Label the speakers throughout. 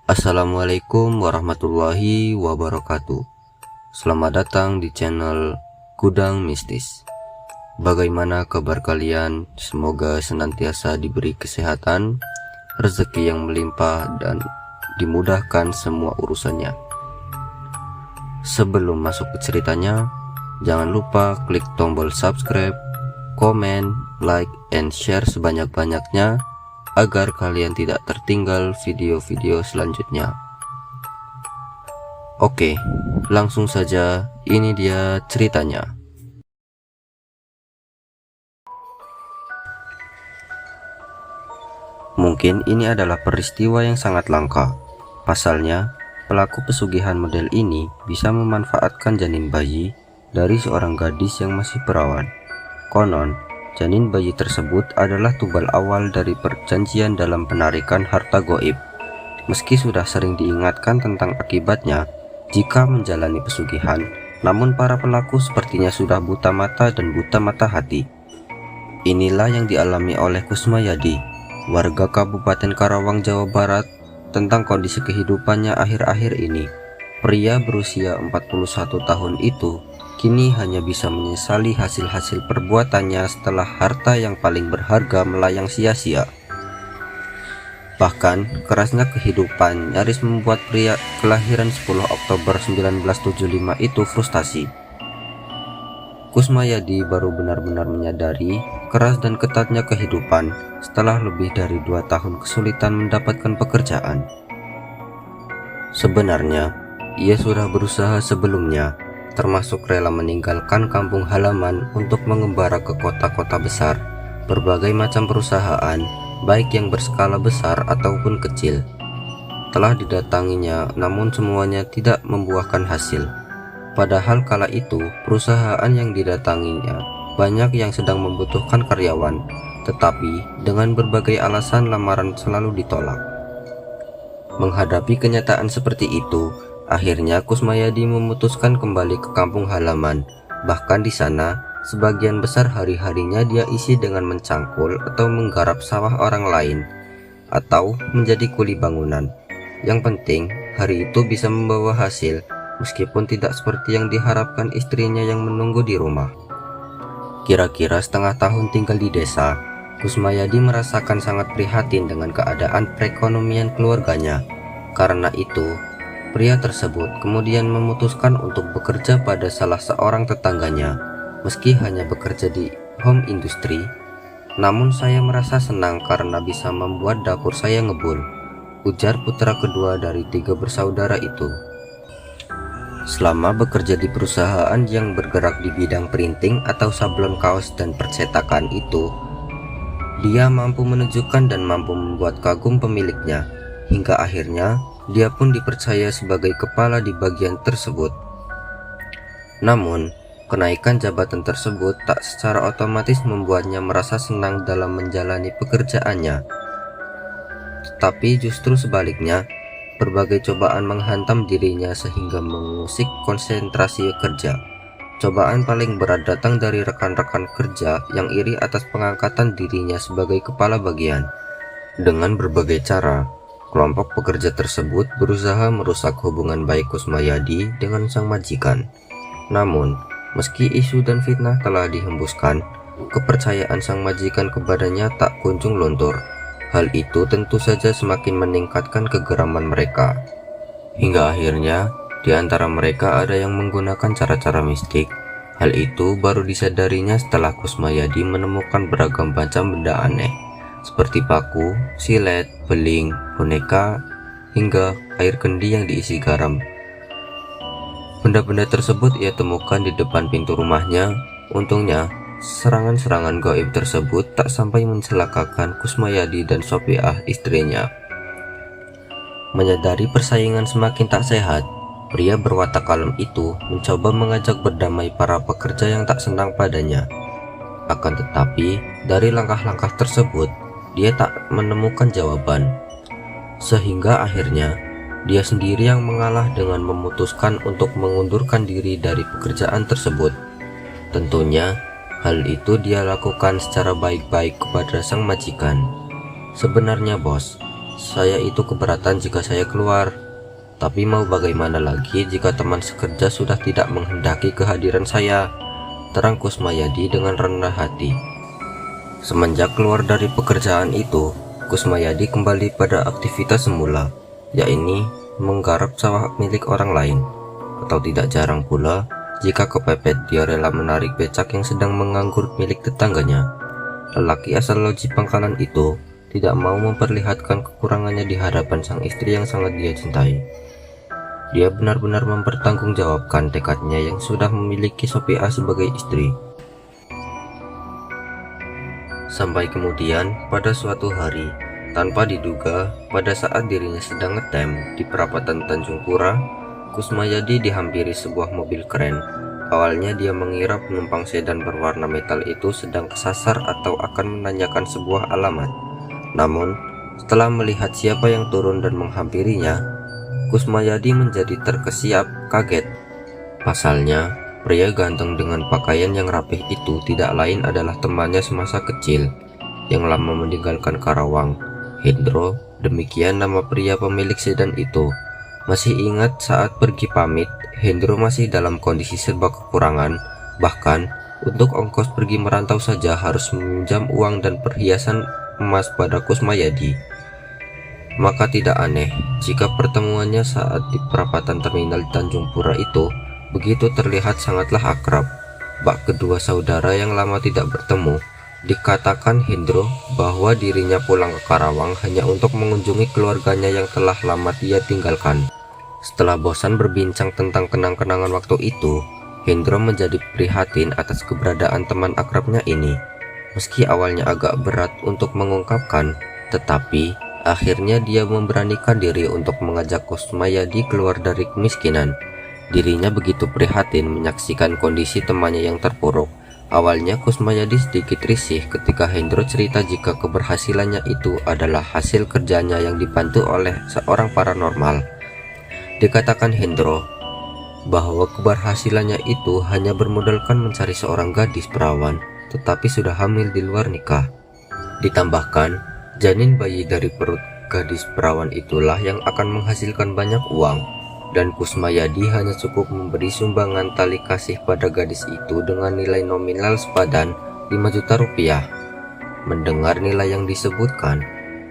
Speaker 1: Assalamualaikum warahmatullahi wabarakatuh. Selamat datang di channel Gudang Mistis. Bagaimana kabar kalian? Semoga senantiasa diberi kesehatan, rezeki yang melimpah, dan dimudahkan semua urusannya. Sebelum masuk ke ceritanya, jangan lupa klik tombol subscribe, komen, like, and share sebanyak-banyaknya agar kalian tidak tertinggal video-video selanjutnya. Oke, langsung saja, ini dia ceritanya. Mungkin ini adalah peristiwa yang sangat langka. Pasalnya, pelaku pesugihan model ini bisa memanfaatkan janin bayi dari seorang gadis yang masih perawan. Konon, janin bayi tersebut adalah tumbal awal dari perjanjian dalam penarikan harta goib. Meski sudah sering diingatkan tentang akibatnya jika menjalani pesugihan, namun para pelaku sepertinya sudah buta mata dan buta mata hati. Inilah yang dialami oleh Kusmayadi, warga Kabupaten Karawang, Jawa Barat, tentang kondisi kehidupannya akhir-akhir ini. Pria berusia 41 tahun itu kini hanya bisa menyesali hasil-hasil perbuatannya setelah harta yang paling berharga melayang sia-sia. Bahkan, kerasnya kehidupan nyaris membuat pria kelahiran 10 Oktober 1975 itu frustasi. Kusmayadi baru benar-benar menyadari keras dan ketatnya kehidupan setelah lebih dari 2 tahun kesulitan mendapatkan pekerjaan. Sebenarnya, ia sudah berusaha sebelumnya, termasuk rela meninggalkan kampung halaman untuk mengembara ke kota-kota besar. Berbagai macam perusahaan, baik yang berskala besar ataupun kecil, telah didatanginya, namun semuanya tidak membuahkan hasil. Padahal kala itu, perusahaan yang didatanginya banyak yang sedang membutuhkan karyawan, tetapi dengan berbagai alasan lamaran selalu ditolak. Menghadapi kenyataan seperti itu, akhirnya Kusmayadi memutuskan kembali ke kampung halaman. Bahkan di sana, sebagian besar hari-harinya dia isi dengan mencangkul atau menggarap sawah orang lain, atau menjadi kuli bangunan. Yang penting, hari itu bisa membawa hasil, meskipun tidak seperti yang diharapkan istrinya yang menunggu di rumah. Kira-kira setengah tahun tinggal di desa, Kusmayadi merasakan sangat prihatin dengan keadaan perekonomian keluarganya. Karena itu, pria tersebut kemudian memutuskan untuk bekerja pada salah seorang tetangganya. Meski hanya bekerja di home industry, namun saya merasa senang karena bisa membuat dapur saya ngebul, ujar putra kedua dari 3 bersaudara itu. Selama bekerja di perusahaan yang bergerak di bidang printing atau sablon kaos dan percetakan itu, dia mampu menunjukkan dan mampu membuat kagum pemiliknya, hingga akhirnya dia pun dipercaya sebagai kepala di bagian tersebut. Namun, kenaikan jabatan tersebut tak secara otomatis membuatnya merasa senang dalam menjalani pekerjaannya. Tetapi justru sebaliknya, berbagai cobaan menghantam dirinya sehingga mengusik konsentrasi kerja. Cobaan paling berat datang dari rekan-rekan kerja yang iri atas pengangkatan dirinya sebagai kepala bagian. Dengan berbagai cara, kelompok pekerja tersebut berusaha merusak hubungan baik Kusmayadi dengan sang majikan. Namun, meski isu dan fitnah telah dihembuskan, kepercayaan sang majikan kepadanya tak kunjung luntur. Hal itu tentu saja semakin meningkatkan kegeraman mereka. Hingga akhirnya, di antara mereka ada yang menggunakan cara-cara mistik. Hal itu baru disadarinya setelah Kusmayadi menemukan beragam macam benda aneh, seperti paku, silet, beling, boneka, hingga air kendi yang diisi garam. Benda-benda tersebut ia temukan di depan pintu rumahnya. Untungnya, serangan-serangan gaib tersebut tak sampai mencelakakan Kusmayadi dan Sofiah, istrinya. Menyadari persaingan semakin tak sehat, pria berwatak kalem itu mencoba mengajak berdamai para pekerja yang tak senang padanya. Akan tetapi, dari langkah-langkah tersebut, dia tak menemukan jawaban. Sehingga akhirnya, dia sendiri yang mengalah dengan memutuskan untuk mengundurkan diri dari pekerjaan tersebut. Tentunya, hal itu dia lakukan secara baik-baik kepada sang majikan. Sebenarnya bos, Saya itu keberatan jika saya keluar. Tapi mau bagaimana lagi jika teman sekerja sudah tidak menghendaki kehadiran saya, terang Kusmayadi dengan rendah hati. Semenjak keluar dari pekerjaan itu, Kusmayadi kembali pada aktivitas semula, yakni menggarap sawah milik orang lain. Atau tidak jarang pula, jika kepepet dia rela menarik becak yang sedang menganggur milik tetangganya. Lelaki asal Loji Pangkalan itu tidak mau memperlihatkan kekurangannya di hadapan sang istri yang sangat dia cintai. Dia benar-benar mempertanggungjawabkan tekadnya yang sudah memiliki Sophia sebagai istri. Sampai kemudian pada suatu hari, tanpa diduga, pada saat dirinya sedang ngetem di perapatan Tanjung Pura, Kusmayadi dihampiri sebuah mobil keren. Awalnya dia mengira penumpang sedan berwarna metal itu sedang kesasar atau akan menanyakan sebuah alamat. Namun, setelah melihat siapa yang turun dan menghampirinya, Kusmayadi menjadi terkesiap kaget. Pasalnya, pria ganteng dengan pakaian yang rapih itu tidak lain adalah temannya semasa kecil yang lama meninggalkan Karawang, Hendro. Demikian nama pria pemilik sedan itu. Masih ingat saat pergi pamit, Hendro masih dalam kondisi serba kekurangan. Bahkan, untuk ongkos pergi merantau saja harus meminjam uang dan perhiasan emas pada Kusmayadi. Maka tidak aneh jika pertemuannya saat di perapatan terminal Tanjung Pura itu begitu terlihat sangatlah akrab. Bak kedua saudara yang lama tidak bertemu. Dikatakan Hendro bahwa dirinya pulang ke Karawang hanya untuk mengunjungi keluarganya yang telah lama dia tinggalkan. Setelah bosan berbincang tentang kenang-kenangan waktu itu, Hendro menjadi prihatin atas keberadaan teman akrabnya ini. Meski awalnya agak berat untuk mengungkapkan, tetapi akhirnya dia memberanikan diri untuk mengajak Kusmayadi keluar dari kemiskinan. Dirinya begitu prihatin menyaksikan kondisi temannya yang terpuruk. Awalnya Kusmayadi sedikit risih ketika Hendro cerita jika keberhasilannya itu adalah hasil kerjanya yang dibantu oleh seorang paranormal. Dikatakan Hendro bahwa keberhasilannya itu hanya bermodalkan mencari seorang gadis perawan, tetapi sudah hamil di luar nikah. Ditambahkan, janin bayi dari perut gadis perawan itulah yang akan menghasilkan banyak uang, dan Kusmayadi hanya cukup memberi sumbangan tali kasih pada gadis itu dengan nilai nominal sepadan 5 juta rupiah. Mendengar nilai yang disebutkan,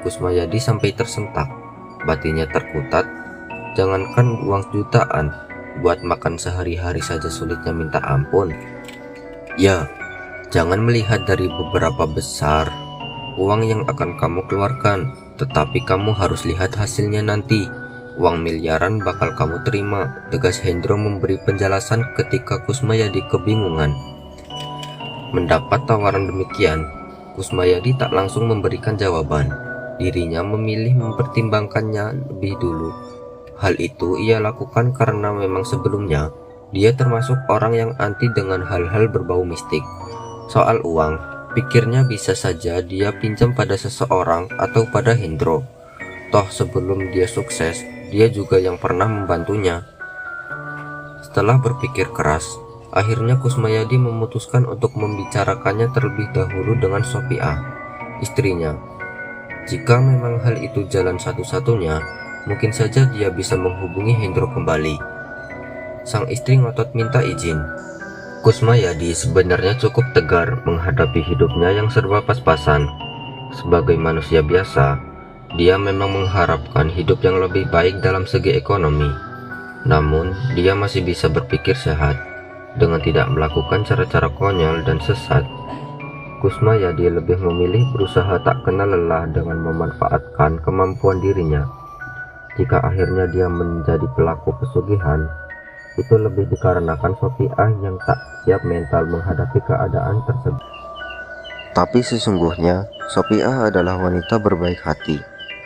Speaker 1: Kusmayadi sampai tersentak, batinnya terkutat. Jangankan uang jutaan, buat makan sehari-hari saja sulitnya minta ampun. Ya, jangan melihat dari beberapa besar uang yang akan kamu keluarkan, tetapi kamu harus lihat hasilnya nanti. Uang miliaran bakal kamu terima, tegas Hendro memberi penjelasan ketika Kusmayadi kebingungan. Mendapat tawaran demikian, Kusmayadi tak langsung memberikan jawaban. Dirinya memilih mempertimbangkannya lebih dulu. Hal itu ia lakukan karena memang sebelumnya dia termasuk orang yang anti dengan hal-hal berbau mistik. Soal uang, pikirnya bisa saja dia pinjam pada seseorang atau pada Hendro. Toh sebelum dia sukses, dia juga yang pernah membantunya. Setelah berpikir keras, akhirnya Kusmayadi memutuskan untuk membicarakannya terlebih dahulu dengan Sophia, istrinya. Jika memang hal itu jalan satu-satunya, mungkin saja dia bisa menghubungi Hendro kembali. Sang istri ngotot minta izin. Kusmayadi sebenarnya cukup tegar menghadapi hidupnya yang serba pas-pasan. Sebagai manusia biasa, dia memang mengharapkan hidup yang lebih baik dalam segi ekonomi. Namun, dia masih bisa berpikir sehat dengan tidak melakukan cara-cara konyol dan sesat. Kusmayadi lebih memilih berusaha tak kenal lelah dengan memanfaatkan kemampuan dirinya. Jika akhirnya dia menjadi pelaku pesugihan, itu lebih dikarenakan Sophia yang tak siap mental menghadapi keadaan tersebut. Tapi sesungguhnya Sophia adalah wanita berbaik hati.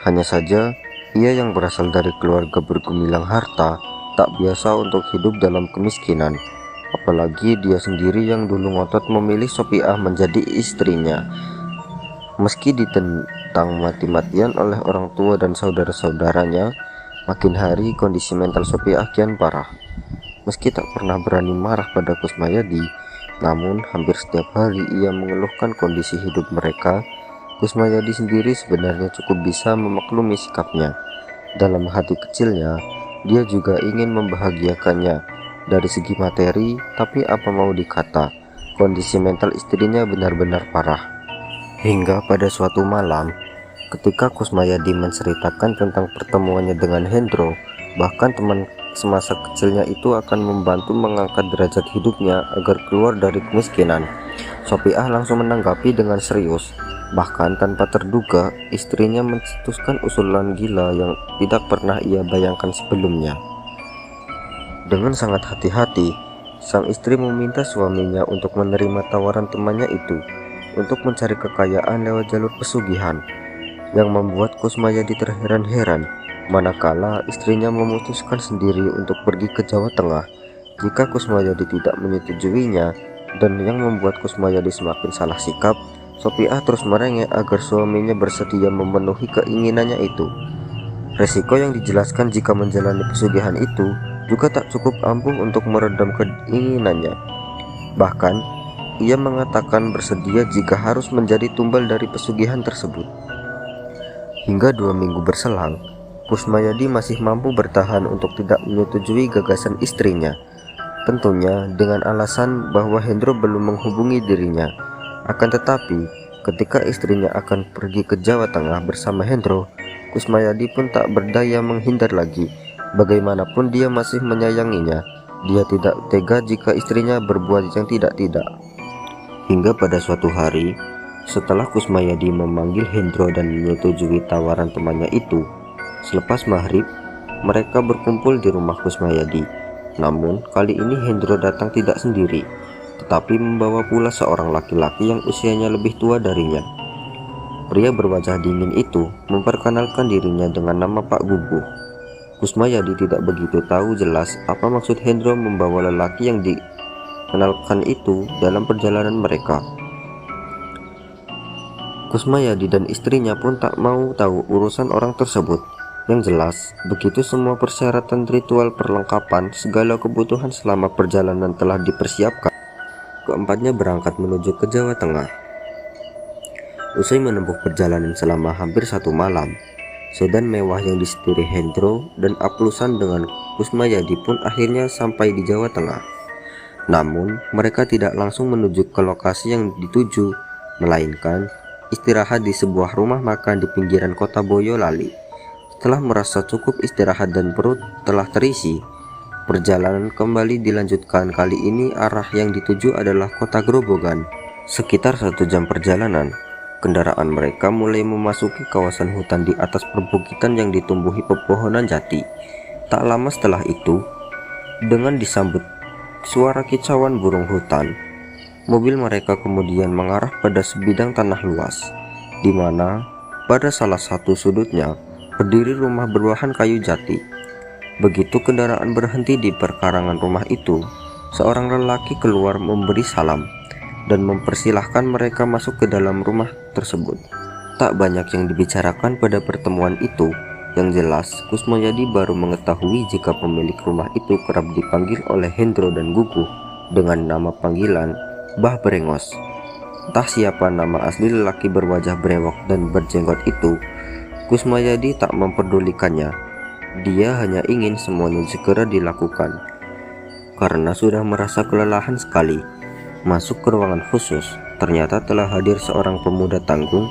Speaker 1: Hanya saja ia yang berasal dari keluarga bergemilang harta tak biasa untuk hidup dalam kemiskinan. Apalagi dia sendiri yang dulu ngotot memilih Sophia menjadi istrinya. Meski ditentang mati-matian oleh orang tua dan saudara-saudaranya, makin hari kondisi mental Sophia kian parah. Meski tak pernah berani marah pada Kusmayadi, namun hampir setiap hari ia mengeluhkan kondisi hidup mereka Kusmayadi sendiri sebenarnya cukup bisa memaklumi sikapnya. Dalam hati kecilnya, dia juga ingin membahagiakannya dari segi materi, tapi apa mau dikata, kondisi mental istrinya benar-benar parah. Hingga pada suatu malam, ketika Kusmayadi menceritakan tentang pertemuannya dengan Hendro, bahkan teman semasa kecilnya itu akan membantu mengangkat derajat hidupnya agar keluar dari kemiskinan, Sopiah langsung menanggapi dengan serius. Bahkan tanpa terduga, istrinya mencetuskan usulan gila yang tidak pernah ia bayangkan sebelumnya. Dengan sangat hati-hati, sang istri meminta suaminya untuk menerima tawaran temannya itu untuk mencari kekayaan lewat jalur pesugihan, yang membuat Kusmayadi terheran-heran manakala istrinya memutuskan sendiri untuk pergi ke Jawa Tengah jika Kusmayadi tidak menyetujuinya. Dan yang membuat Kusmayadi semakin salah sikap, Sopiah terus merengek agar suaminya bersedia memenuhi keinginannya itu. Resiko yang dijelaskan jika menjalani pesugihan itu juga tak cukup ampuh untuk meredam keinginannya. Bahkan ia mengatakan bersedia jika harus menjadi tumbal dari pesugihan tersebut. Hingga 2 minggu berselang, Kusmayadi masih mampu bertahan untuk tidak menyetujui gagasan istrinya, tentunya dengan alasan bahwa Hendro belum menghubungi dirinya. Akan tetapi, ketika istrinya akan pergi ke Jawa Tengah bersama Hendro, Kusmayadi pun tak berdaya menghindar lagi. Bagaimanapun dia masih menyayanginya, dia tidak tega jika istrinya berbuat yang tidak-tidak. Hingga pada suatu hari, setelah Kusmayadi memanggil Hendro dan menyetujui tawaran temannya itu, selepas maghrib, mereka berkumpul di rumah Kusmayadi. Namun kali ini Hendro datang tidak sendiri, tetapi membawa pula seorang laki-laki yang usianya lebih tua darinya. Pria berwajah dingin itu memperkenalkan dirinya dengan nama Pak Guguh. Kusmayadi tidak begitu tahu jelas apa maksud Hendro membawa lelaki yang dikenalkan itu dalam perjalanan mereka. Kusmayadi dan istrinya pun tak mau tahu urusan orang tersebut. Yang jelas, begitu semua persyaratan ritual perlengkapan segala kebutuhan selama perjalanan telah dipersiapkan, keempatnya berangkat menuju ke Jawa Tengah. Usai menempuh perjalanan selama hampir 1 malam, sedan mewah yang disetiri Hendro dan aplusan dengan Kusmayadi pun akhirnya sampai di Jawa Tengah. Namun, mereka tidak langsung menuju ke lokasi yang dituju, melainkan istirahat di sebuah rumah makan di pinggiran kota Boyolali. Setelah merasa cukup istirahat dan perut telah terisi, perjalanan kembali dilanjutkan. Kali ini arah yang dituju adalah kota Grobogan. Sekitar 1 jam perjalanan, kendaraan mereka mulai memasuki kawasan hutan di atas perbukitan yang ditumbuhi pepohonan jati. Tak lama setelah itu, dengan disambut suara kicauan burung hutan, mobil mereka kemudian mengarah pada sebidang tanah luas, di mana pada salah satu sudutnya berdiri rumah berbahan kayu jati. Begitu kendaraan berhenti di perkarangan rumah itu, seorang lelaki keluar memberi salam dan mempersilahkan mereka masuk ke dalam rumah tersebut. Tak banyak yang dibicarakan pada pertemuan itu. Yang jelas, Kusmayadi baru mengetahui jika pemilik rumah itu kerap dipanggil oleh Hendro dan Guguh dengan nama panggilan Bah Brengos. Entah siapa nama asli lelaki berwajah brewok dan berjenggot itu, Kusmayadi tak memperdulikannya. Dia hanya ingin semuanya segera dilakukan. Karena sudah merasa kelelahan sekali, masuk ke ruangan khusus, ternyata telah hadir seorang pemuda tanggung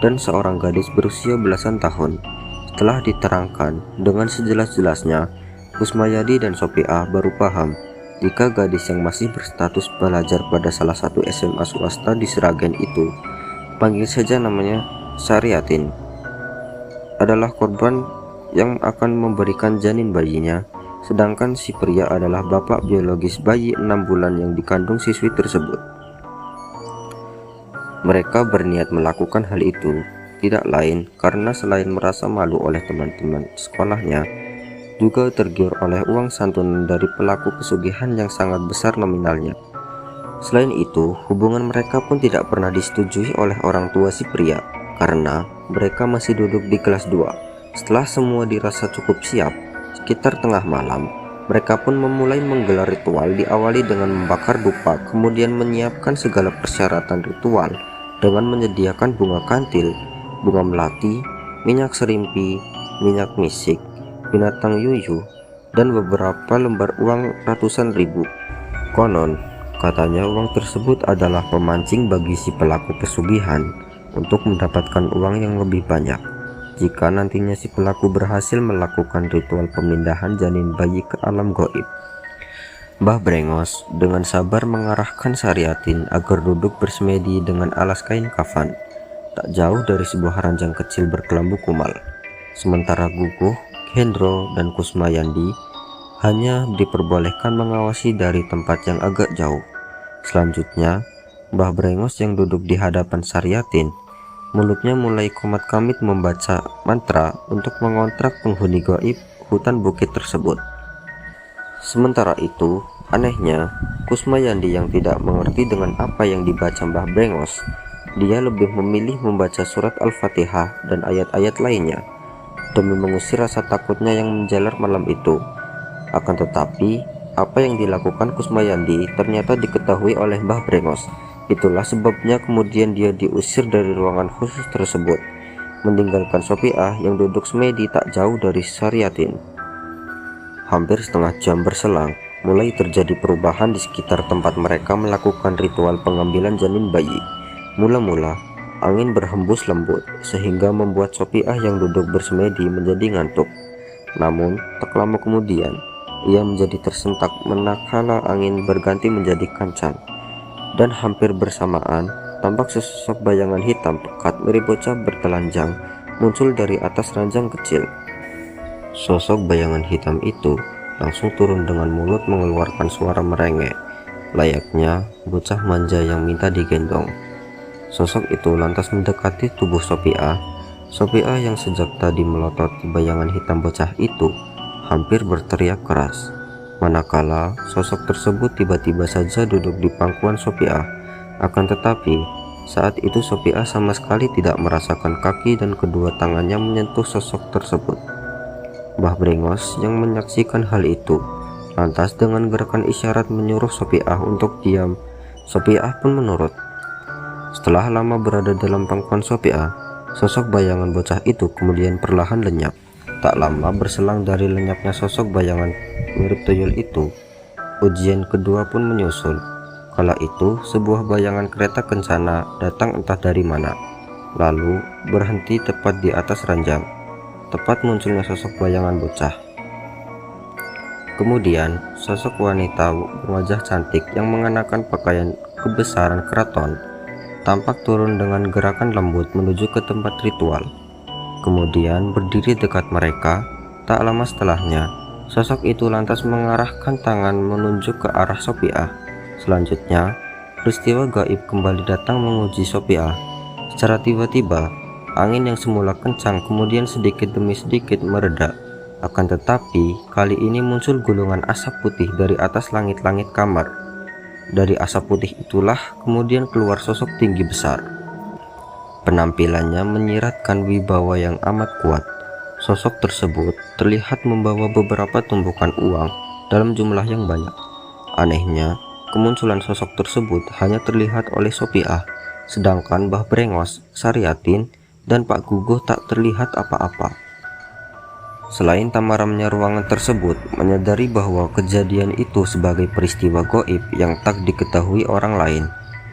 Speaker 1: dan seorang gadis berusia belasan tahun. Setelah diterangkan dengan sejelas-jelasnya, Kusmayadi dan Sopiah baru paham jika gadis yang masih berstatus pelajar pada salah satu SMA swasta di Sragen itu, panggil saja namanya Sariatin, adalah korban yang akan memberikan janin bayinya, sedangkan si pria adalah bapak biologis bayi 6 bulan yang dikandung siswi tersebut. Mereka berniat melakukan hal itu tidak lain karena selain merasa malu oleh teman-teman sekolahnya, juga tergiur oleh uang santunan dari pelaku pesugihan yang sangat besar nominalnya. Selain itu, hubungan mereka pun tidak pernah disetujui oleh orang tua si pria, karena mereka masih duduk di kelas 2. Setelah semua dirasa cukup siap, sekitar tengah malam, mereka pun memulai menggelar ritual. Diawali dengan membakar dupa, kemudian menyiapkan segala persyaratan ritual dengan menyediakan bunga kantil, bunga melati, minyak serimpi, minyak misik, binatang yuyu, dan beberapa lembar uang ratusan ribu. Konon, katanya uang tersebut adalah pemancing bagi si pelaku pesugihan untuk mendapatkan uang yang lebih banyak jika nantinya si pelaku berhasil melakukan ritual pemindahan janin bayi ke alam gaib. Mbah Brengos dengan sabar mengarahkan Saryatin agar duduk bersemedi dengan alas kain kafan, tak jauh dari sebuah ranjang kecil berkelambu kumal. Sementara Guguh, Hendro, dan Kusmayandi hanya diperbolehkan mengawasi dari tempat yang agak jauh. Selanjutnya, Mbah Brengos yang duduk di hadapan Saryatin, mulutnya mulai komat-kamit membaca mantra untuk mengontrak penghuni gaib hutan bukit tersebut. Sementara itu, anehnya, Kusmayandi yang tidak mengerti dengan apa yang dibaca Mbah Brengos, dia lebih memilih membaca surat Al-Fatihah dan ayat-ayat lainnya demi mengusir rasa takutnya yang menjalar malam itu. Akan tetapi, apa yang dilakukan Kusmayandi ternyata diketahui oleh Mbah Brengos. Itulah sebabnya kemudian dia diusir dari ruangan khusus tersebut, meninggalkan Sopiah yang duduk semedi tak jauh dari Saryatin. Hampir setengah jam berselang, mulai terjadi perubahan di sekitar tempat mereka melakukan ritual pengambilan janin bayi. Mula-mula, angin berhembus lembut sehingga membuat Sopiah yang duduk bersemedi menjadi ngantuk. Namun, tak lama kemudian, ia menjadi tersentak manakala angin berganti menjadi kencang. Dan hampir bersamaan, tampak sesosok bayangan hitam pekat mirip bocah bertelanjang muncul dari atas ranjang kecil. Sosok bayangan hitam itu langsung turun dengan mulut mengeluarkan suara merengek, layaknya bocah manja yang minta digendong. Sosok itu lantas mendekati tubuh Sopiah. Sopiah yang sejak tadi melototi bayangan hitam bocah itu hampir berteriak keras, manakala sosok tersebut tiba-tiba saja duduk di pangkuan Sopiah. Akan tetapi, saat itu Sopiah sama sekali tidak merasakan kaki dan kedua tangannya menyentuh sosok tersebut. Mbah Brengos yang menyaksikan hal itu lantas dengan gerakan isyarat menyuruh Sopiah untuk diam. Sopiah pun menurut. Setelah lama berada dalam pangkuan Sopiah, sosok bayangan bocah itu kemudian perlahan lenyap. Tak lama berselang dari lenyapnya sosok bayangan mirip tuyul itu, ujian kedua pun menyusul. Kala itu sebuah bayangan kereta kencana datang entah dari mana, lalu berhenti tepat di atas ranjang. Tepat munculnya sosok bayangan bocah. Kemudian, sosok wanita berwajah cantik yang mengenakan pakaian kebesaran keraton tampak turun dengan gerakan lembut menuju ke tempat ritual. Kemudian berdiri dekat mereka. Tak lama setelahnya, sosok itu lantas mengarahkan tangan menunjuk ke arah Sopiah. Selanjutnya, peristiwa gaib kembali datang menguji Sopiah. Secara tiba-tiba, angin yang semula kencang kemudian sedikit demi sedikit mereda. Akan tetapi, kali ini muncul gulungan asap putih dari atas langit-langit kamar. Dari asap putih itulah kemudian keluar sosok tinggi besar. Penampilannya menyiratkan wibawa yang amat kuat. Sosok tersebut terlihat membawa beberapa tumpukan uang dalam jumlah yang banyak. Anehnya, kemunculan sosok tersebut hanya terlihat oleh Sopiah, sedangkan Mbah Brengos, Saryatin, dan Pak Guguh tak terlihat apa-apa. Selain tamaramnya ruangan tersebut menyadari bahwa kejadian itu sebagai peristiwa gaib yang tak diketahui orang lain,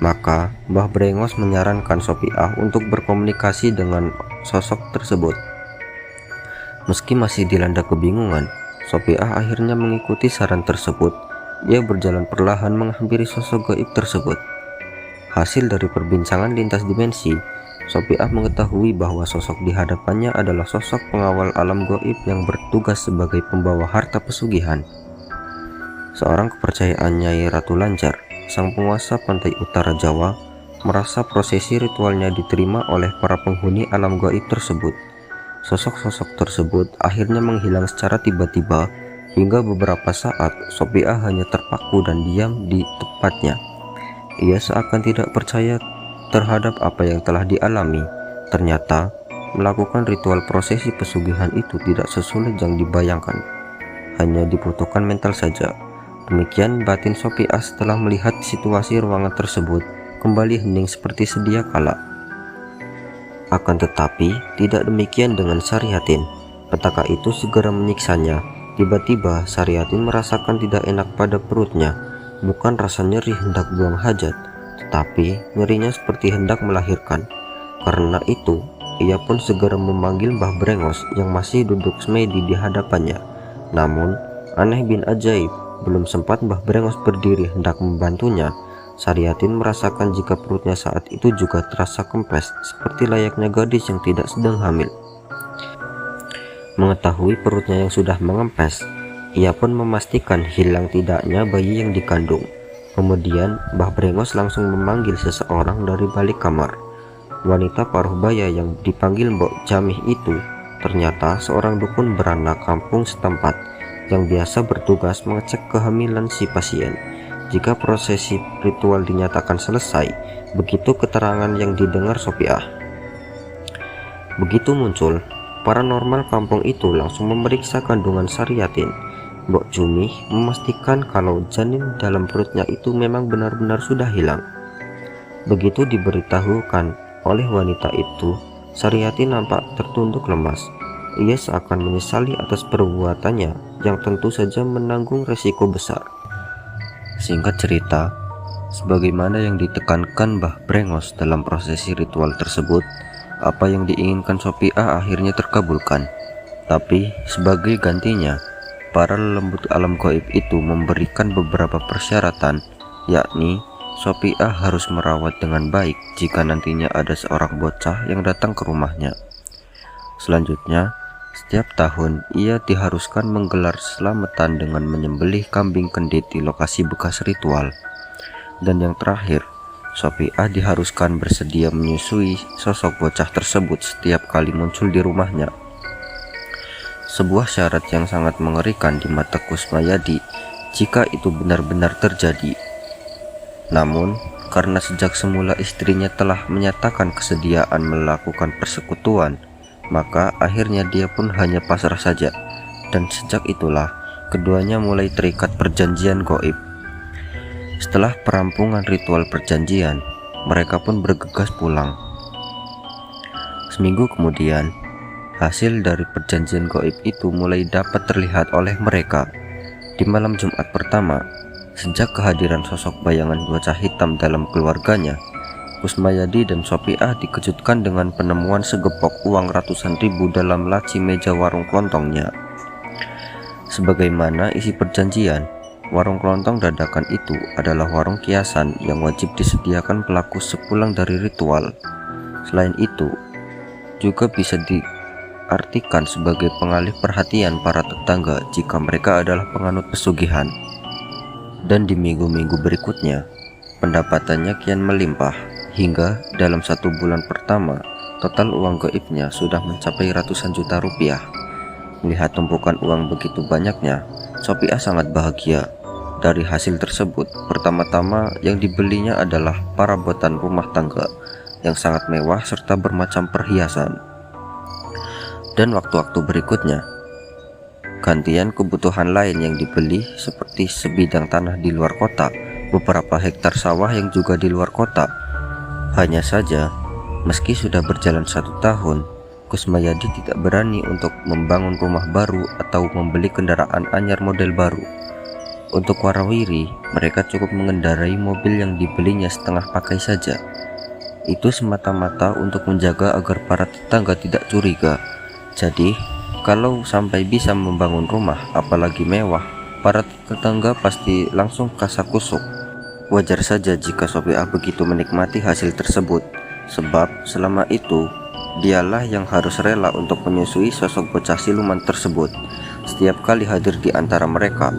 Speaker 1: maka Mbah Brengos menyarankan Sopiah untuk berkomunikasi dengan sosok tersebut. Meski masih dilanda kebingungan, Sopiah akhirnya mengikuti saran tersebut. Ia berjalan perlahan menghampiri sosok gaib tersebut. Hasil dari perbincangan lintas dimensi, Sopiah mengetahui bahwa sosok di hadapannya adalah sosok pengawal alam gaib yang bertugas sebagai pembawa harta pesugihan. Seorang kepercayaan Nyai Ratu Lanjar, sang penguasa pantai utara Jawa, merasa prosesi ritualnya diterima oleh para penghuni alam gaib tersebut. Sosok-sosok tersebut akhirnya menghilang secara tiba-tiba, hingga beberapa saat Sopiah hanya terpaku dan diam di tempatnya. Ia seakan tidak percaya terhadap apa yang telah dialami. Ternyata melakukan ritual prosesi pesugihan itu tidak sesulit yang dibayangkan, hanya dibutuhkan mental saja. Demikian batin Sopiah setelah melihat situasi ruangan tersebut kembali hening seperti sedia kala. Akan tetapi tidak demikian dengan Sarihatin. Petaka itu segera menyiksanya. Tiba-tiba Sarihatin merasakan tidak enak pada perutnya. Bukan rasa nyeri hendak buang hajat, tetapi nyerinya seperti hendak melahirkan. Karena itu ia pun segera memanggil Mbah Brengos yang masih duduk semedi di hadapannya. Namun aneh bin ajaib, belum sempat Mbah Brengos berdiri hendak membantunya, Sarihatin merasakan jika perutnya saat itu juga terasa kempes seperti layaknya gadis yang tidak sedang hamil. Mengetahui perutnya yang sudah mengempes, ia pun memastikan hilang tidaknya bayi yang dikandung. Kemudian Mbah Brengos langsung memanggil seseorang dari balik kamar. Wanita paruh baya yang dipanggil Mbok Jamih itu ternyata seorang dukun beranak kampung setempat yang biasa bertugas mengecek kehamilan si pasien. Jika prosesi ritual dinyatakan selesai, begitu keterangan yang didengar Sopiah. Begitu muncul, paranormal kampung itu langsung memeriksa kandungan Sarihatin. Mbok Jumih memastikan kalau janin dalam perutnya itu memang benar-benar sudah hilang. Begitu diberitahukan oleh wanita itu, Sarihatin nampak tertunduk lemas. Ia seakan menyesali atas perbuatannya yang tentu saja menanggung resiko besar. Singkat cerita, sebagaimana yang ditekankan Mbah Brengos dalam prosesi ritual tersebut, apa yang diinginkan Sopiah akhirnya terkabulkan. Tapi sebagai gantinya, para lembut alam gaib itu memberikan beberapa persyaratan, yakni Sopiah harus merawat dengan baik jika nantinya ada seorang bocah yang datang ke rumahnya. Selanjutnya, setiap tahun ia diharuskan menggelar selamatan dengan menyembelih kambing kendit di lokasi bekas ritual. Dan yang terakhir, Sopiah diharuskan bersedia menyusui sosok bocah tersebut setiap kali muncul di rumahnya. Sebuah syarat yang sangat mengerikan di mata Kusmayadi jika itu benar-benar terjadi. Namun, karena sejak semula istrinya telah menyatakan kesediaan melakukan persekutuan, maka akhirnya dia pun hanya pasrah saja. Dan sejak itulah keduanya mulai terikat perjanjian gaib. Setelah perampungan ritual perjanjian, mereka pun bergegas pulang. Seminggu kemudian, hasil dari perjanjian gaib itu mulai dapat terlihat oleh mereka. Di malam Jumat pertama, sejak kehadiran sosok bayangan bocah hitam dalam keluarganya, Kusmayadi dan Sopiah dikejutkan dengan penemuan segepok uang ratusan ribu dalam laci meja warung kelontongnya. Sebagaimana isi perjanjian, warung kelontong dadakan itu adalah warung kiasan yang wajib disediakan pelaku sepulang dari ritual. Selain itu, juga bisa diartikan sebagai pengalih perhatian para tetangga jika mereka adalah penganut pesugihan. Dan di minggu-minggu berikutnya, pendapatannya kian melimpah. Hingga dalam 1 bulan pertama, total uang gaibnya sudah mencapai ratusan juta rupiah. Melihat tumpukan uang begitu banyaknya, Sopiah sangat bahagia. Dari hasil tersebut, pertama-tama yang dibelinya adalah perabotan rumah tangga yang sangat mewah serta bermacam perhiasan. Dan waktu-waktu berikutnya, gantian kebutuhan lain yang dibeli seperti sebidang tanah di luar kota, beberapa hektar sawah yang juga di luar kota. Hanya saja, meski sudah berjalan 1 tahun, Kusmayadi tidak berani untuk membangun rumah baru atau membeli kendaraan anyar model baru. Untuk warawiri, mereka cukup mengendarai mobil yang dibelinya setengah pakai saja. Itu semata-mata untuk menjaga agar para tetangga tidak curiga. Jadi, kalau sampai bisa membangun rumah, apalagi mewah, para tetangga pasti langsung kasakusuk. Wajar saja jika Sopiah begitu menikmati hasil tersebut, sebab selama itu dialah yang harus rela untuk menyusui sosok bocah siluman tersebut. Setiap kali hadir di antara mereka,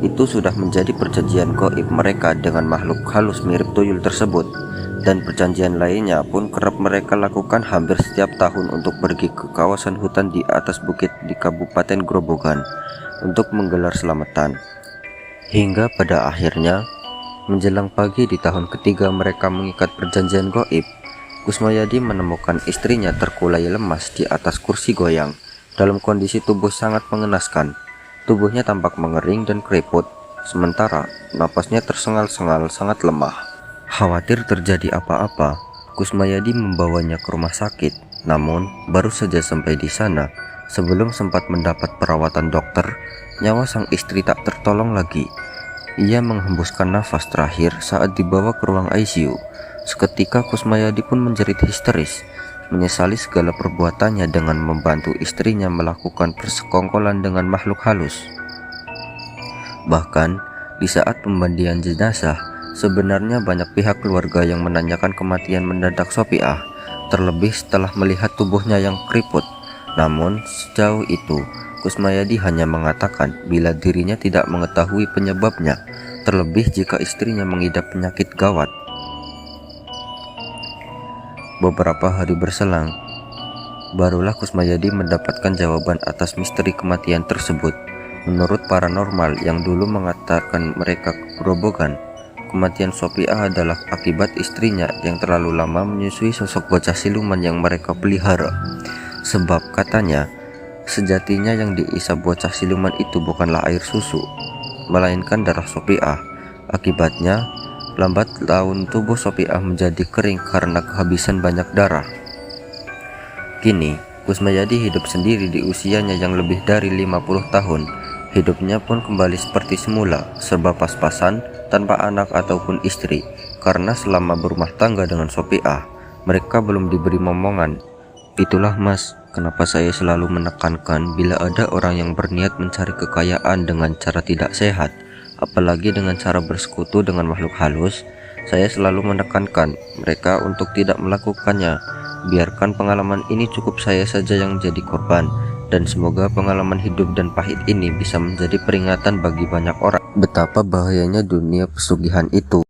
Speaker 1: itu sudah menjadi perjanjian gaib mereka dengan makhluk halus mirip tuyul tersebut. Dan perjanjian lainnya pun kerap mereka lakukan hampir setiap tahun untuk pergi ke kawasan hutan di atas bukit di Kabupaten Grobogan untuk menggelar selamatan. Hingga pada akhirnya, menjelang pagi di tahun ketiga mereka mengikat perjanjian gaib, Kusmayadi menemukan istrinya terkulai lemas di atas kursi goyang dalam kondisi tubuh sangat mengenaskan. Tubuhnya tampak mengering dan keriput, sementara napasnya tersengal-sengal sangat lemah. Khawatir terjadi apa-apa, Kusmayadi membawanya ke rumah sakit. Namun, baru saja sampai di sana, sebelum sempat mendapat perawatan dokter, nyawa sang istri tak tertolong lagi. Ia menghembuskan nafas terakhir saat dibawa ke ruang ICU. Seketika Kusmayadi pun menjerit histeris, menyesali segala perbuatannya dengan membantu istrinya melakukan persekongkolan dengan makhluk halus. Bahkan, di saat pemandian jenazah, sebenarnya banyak pihak keluarga yang menanyakan kematian mendadak Sopiah, terlebih setelah melihat tubuhnya yang keriput. Namun, sejauh itu, Kusmayadi hanya mengatakan bila dirinya tidak mengetahui penyebabnya, terlebih jika istrinya mengidap penyakit gawat. Beberapa hari berselang, barulah Kusmayadi mendapatkan jawaban atas misteri kematian tersebut. Menurut paranormal yang dulu mengatakan mereka kerobogan, kematian Sopiah adalah akibat istrinya yang terlalu lama menyusui sosok bocah siluman yang mereka pelihara. Sebab katanya, sejatinya yang diisap bocah siluman itu bukanlah air susu, melainkan darah Sopiah. Akibatnya, lambat laun tubuh Sopiah menjadi kering karena kehabisan banyak darah. Kini, Kusmayadi hidup sendiri di usianya yang lebih dari 50 tahun. Hidupnya pun kembali seperti semula, serba pas-pasan, tanpa anak ataupun istri, karena selama berumah tangga dengan Sopiah, mereka belum diberi momongan. Itulah Mas, kenapa saya selalu menekankan bila ada orang yang berniat mencari kekayaan dengan cara tidak sehat, apalagi dengan cara bersekutu dengan makhluk halus, saya selalu menekankan mereka untuk tidak melakukannya. Biarkan pengalaman ini cukup saya saja yang jadi korban, dan semoga pengalaman hidup dan pahit ini bisa menjadi peringatan bagi banyak orang betapa bahayanya dunia pesugihan itu.